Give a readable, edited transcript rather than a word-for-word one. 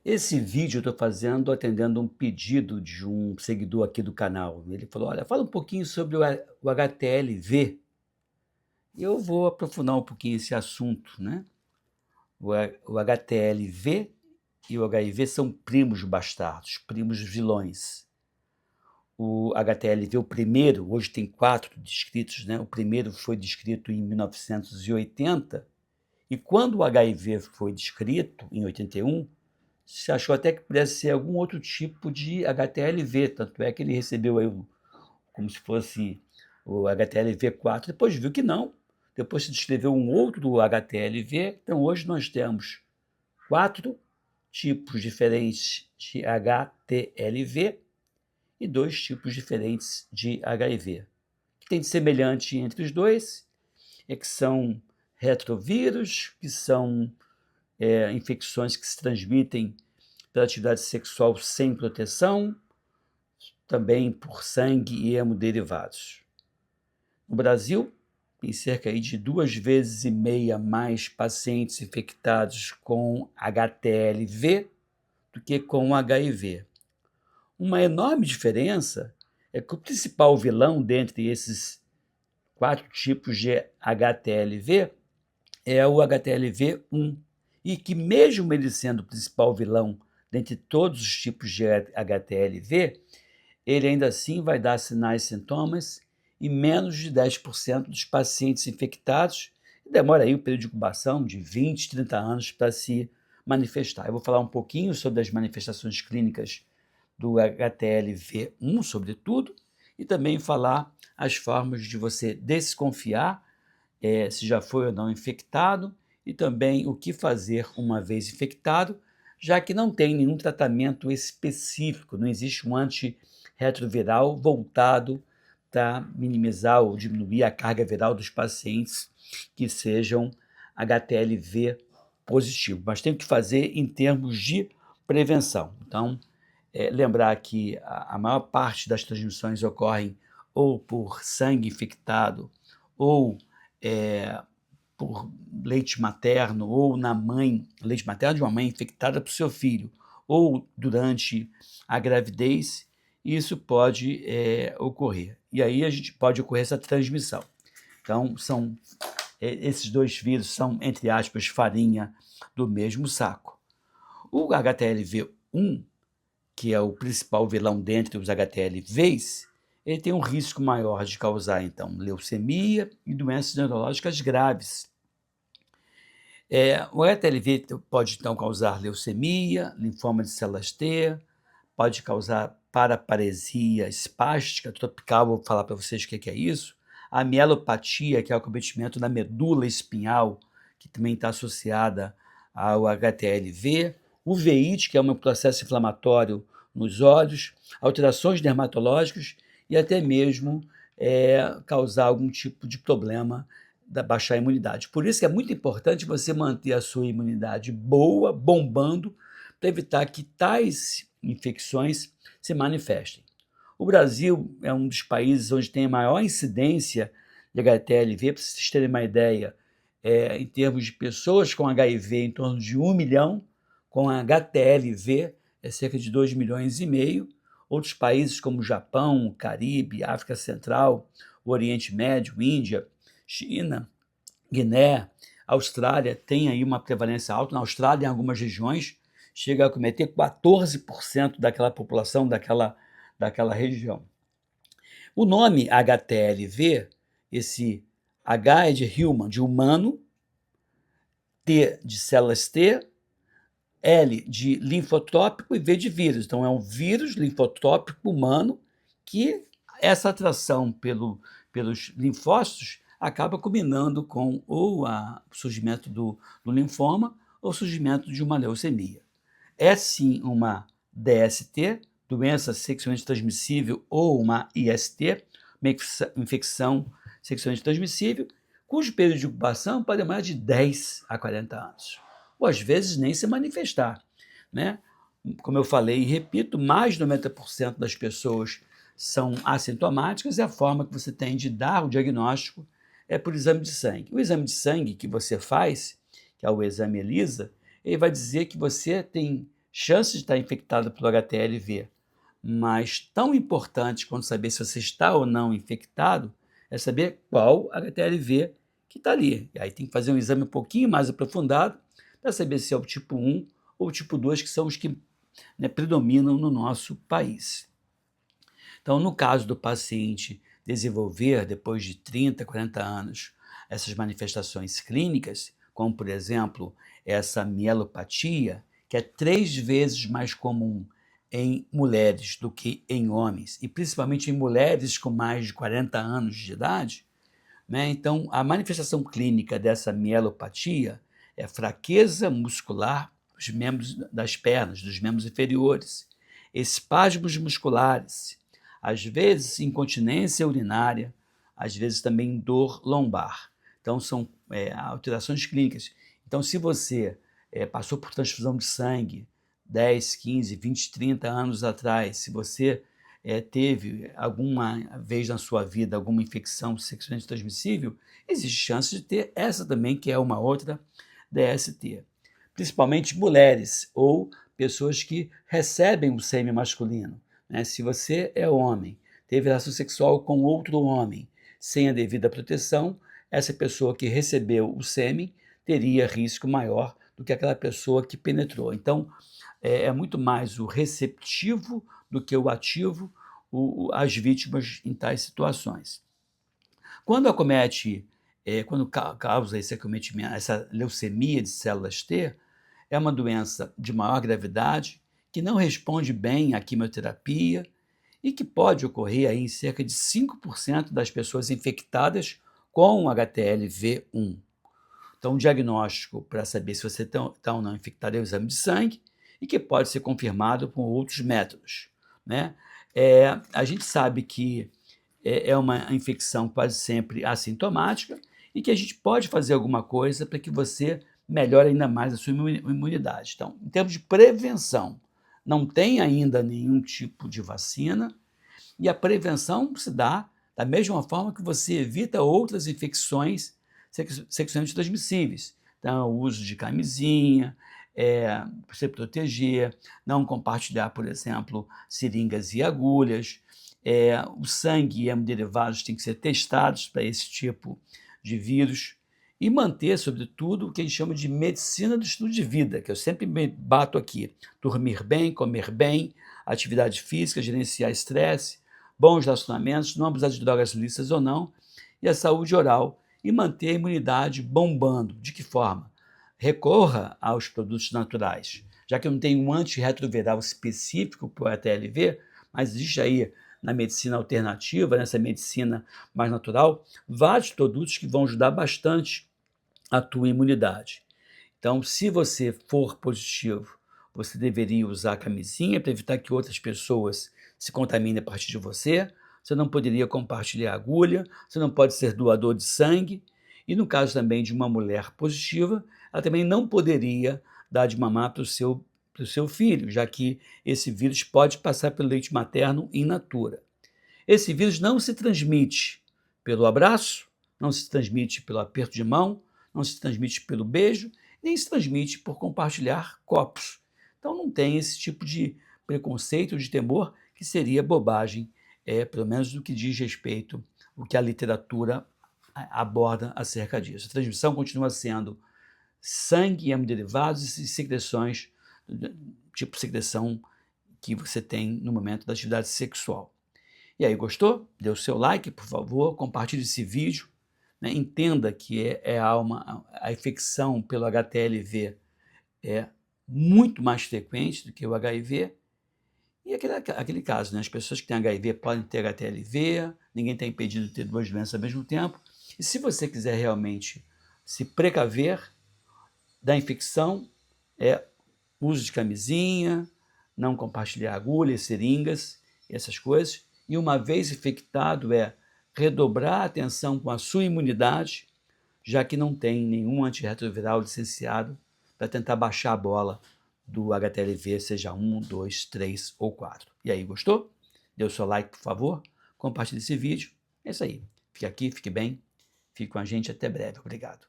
Esse vídeo eu estou fazendo atendendo um pedido de um seguidor aqui do canal. Ele falou: "Olha, fala um pouquinho sobre o HTLV". E eu vou aprofundar um pouquinho esse assunto, né. O HTLV e o HIV são primos bastardos, primos vilões. O HTLV, o primeiro, hoje tem 4 descritos, né, o primeiro foi descrito em 1980, e quando o HIV foi descrito, em 81, se achou até que pudesse ser algum outro tipo de HTLV, tanto é que ele recebeu aí como se fosse o HTLV4, depois viu que não, depois se descreveu um outro HTLV, então hoje nós temos 4 tipos diferentes de HTLV e 2 tipos diferentes de HIV. O que tem de semelhante entre os dois é que são retrovírus, que são infecções que se transmitem pela atividade sexual sem proteção, também por sangue e hemoderivados. No Brasil, tem cerca aí de 2,5 vezes mais pacientes infectados com HTLV do que com HIV. Uma enorme diferença é que o principal vilão dentre esses 4 tipos de HTLV é o HTLV1, e que mesmo ele sendo o principal vilão dentre todos os tipos de HTLV, ele ainda assim vai dar sinais e sintomas em menos de 10% dos pacientes infectados, e demora aí um período de incubação de 20, 30 anos para se manifestar. Eu vou falar um pouquinho sobre as manifestações clínicas do HTLV1, sobretudo, e também falar as formas de você desconfiar se já foi ou não infectado, e também o que fazer uma vez infectado, já que não tem nenhum tratamento específico, não existe um antirretroviral voltado para minimizar ou diminuir a carga viral dos pacientes que sejam HTLV positivo, mas tem que fazer em termos de prevenção. Então, lembrar que a maior parte das transmissões ocorrem ou por sangue infectado ou é, por leite materno, ou na mãe, leite materno de uma mãe infectada para o seu filho, ou durante a gravidez, isso pode ocorrer. E aí a gente pode ocorrer essa transmissão. Então, esses dois vírus são, entre aspas, farinha do mesmo saco. O HTLV1, que é o principal vilão dentre os HTLVs, ele tem um risco maior de causar, então, leucemia e doenças neurológicas graves. O HTLV pode, então, causar leucemia, linfoma de células T, pode causar paraparesia espástica tropical, vou falar para vocês o que é isso, a mielopatia, que é o acometimento da medula espinhal, que também está associada ao HTLV, uveíte, que é um processo inflamatório nos olhos, alterações dermatológicas e até mesmo causar algum tipo de problema da baixar a imunidade. Por isso que é muito importante você manter a sua imunidade boa, bombando, para evitar que tais infecções se manifestem. O Brasil é um dos países onde tem a maior incidência de HTLV, para vocês terem uma ideia, em termos de pessoas com HIV, em torno de 1 milhão, com HTLV é cerca de 2,5 milhões. Outros países como Japão, Caribe, África Central, o Oriente Médio, Índia, China, Guiné, Austrália tem aí uma prevalência alta. Na Austrália, em algumas regiões, chega a acometer 14% daquela população daquela região. O nome HTLV, esse H é de human, de humano, T de células T, L de linfotrópico e V de vírus. Então, é um vírus linfotrópico humano que essa atração pelos linfócitos acaba combinando com ou o surgimento do linfoma ou o surgimento de uma leucemia. É sim uma DST, doença sexualmente transmissível, ou uma IST, uma infecção sexualmente transmissível, cujo período de incubação pode demorar de 10 a 40 anos, ou às vezes nem se manifestar, né? Como eu falei e repito, mais de 90% das pessoas são assintomáticas, e a forma que você tem de dar o diagnóstico é por exame de sangue. O exame de sangue que você faz, que é o exame ELISA, ele vai dizer que você tem chance de estar infectado pelo HTLV, mas tão importante quanto saber se você está ou não infectado é saber qual HTLV que está ali. E aí tem que fazer um exame um pouquinho mais aprofundado para saber se é o tipo 1 ou o tipo 2, que são os que, né, predominam no nosso país. Então, no caso do paciente desenvolver, depois de 30, 40 anos, essas manifestações clínicas, como, por exemplo, essa mielopatia, que é 3 vezes mais comum em mulheres do que em homens, e principalmente em mulheres com mais de 40 anos de idade, né? Então, a manifestação clínica dessa mielopatia é fraqueza muscular dos membros das pernas, dos membros inferiores, espasmos musculares, às vezes incontinência urinária, às vezes também dor lombar. Então, são alterações clínicas. Então, se você passou por transfusão de sangue 10, 15, 20, 30 anos atrás, se você teve alguma vez na sua vida alguma infecção sexualmente transmissível, existe chance de ter essa também, que é uma outra DST. Principalmente mulheres ou pessoas que recebem o sêmen masculino, né? Se você é homem, teve relação sexual com outro homem sem a devida proteção, essa pessoa que recebeu o sêmen teria risco maior do que aquela pessoa que penetrou. Então, é muito mais o receptivo do que o ativo, as vítimas em tais situações. Quando acomete, quando causa esse acometimento, essa leucemia de células T, é uma doença de maior gravidade, que não responde bem à quimioterapia e que pode ocorrer aí em cerca de 5% das pessoas infectadas com HTLV1. Então, o diagnóstico para saber se você está ou não infectado é o exame de sangue, e que pode ser confirmado com outros métodos, né? A gente sabe que é uma infecção quase sempre assintomática e que a gente pode fazer alguma coisa para que você melhore ainda mais a sua imunidade. Então, em termos de prevenção, não tem ainda nenhum tipo de vacina, e a prevenção se dá da mesma forma que você evita outras infecções sexualmente transmissíveis. Então, o uso de camisinha, se proteger, não compartilhar, por exemplo, seringas e agulhas. O sangue e hemoderivados têm que ser testados para esse tipo de vírus. E manter, sobretudo, o que a gente chama de medicina do estilo de vida, que eu sempre me bato aqui. Dormir bem, comer bem, atividade física, gerenciar estresse, bons relacionamentos, não abusar de drogas lícitas ou não, e a saúde oral, e manter a imunidade bombando. De que forma? Recorra aos produtos naturais, já que não tem um antirretroviral específico para o HTLV, mas existe aí na medicina alternativa, nessa medicina mais natural, vários produtos que vão ajudar bastante a tua imunidade. Então, se você for positivo, você deveria usar a camisinha para evitar que outras pessoas se contaminem a partir de você. Você não poderia compartilhar agulha, você não pode ser doador de sangue. E no caso também de uma mulher positiva, ela também não poderia dar de mamar para o seu filho, já que esse vírus pode passar pelo leite materno in natura. Esse vírus não se transmite pelo abraço, não se transmite pelo aperto de mão, não se transmite pelo beijo, nem se transmite por compartilhar copos. Então não tem esse tipo de preconceito, de temor, que seria bobagem, pelo menos no que diz respeito ao que a literatura aborda acerca disso. A transmissão continua sendo sangue, hemoderivados e secreções, tipo secreção que você tem no momento da atividade sexual. E aí, gostou? Dê o seu like, por favor, compartilhe esse vídeo, né? Entenda que a infecção pelo HTLV é muito mais frequente do que o HIV. E aquele caso, né? As pessoas que têm HIV podem ter HTLV, ninguém está impedido de ter duas doenças ao mesmo tempo. E se você quiser realmente se precaver da infecção, uso de camisinha, não compartilhar agulhas, seringas, essas coisas. E uma vez infectado, redobrar a atenção com a sua imunidade, já que não tem nenhum antirretroviral licenciado para tentar baixar a bola do HTLV, seja 1, 2, 3 ou 4. E aí, gostou? Dê o seu like, por favor. Compartilhe esse vídeo. É isso aí. Fique aqui, fique bem. Fique com a gente. Até breve. Obrigado.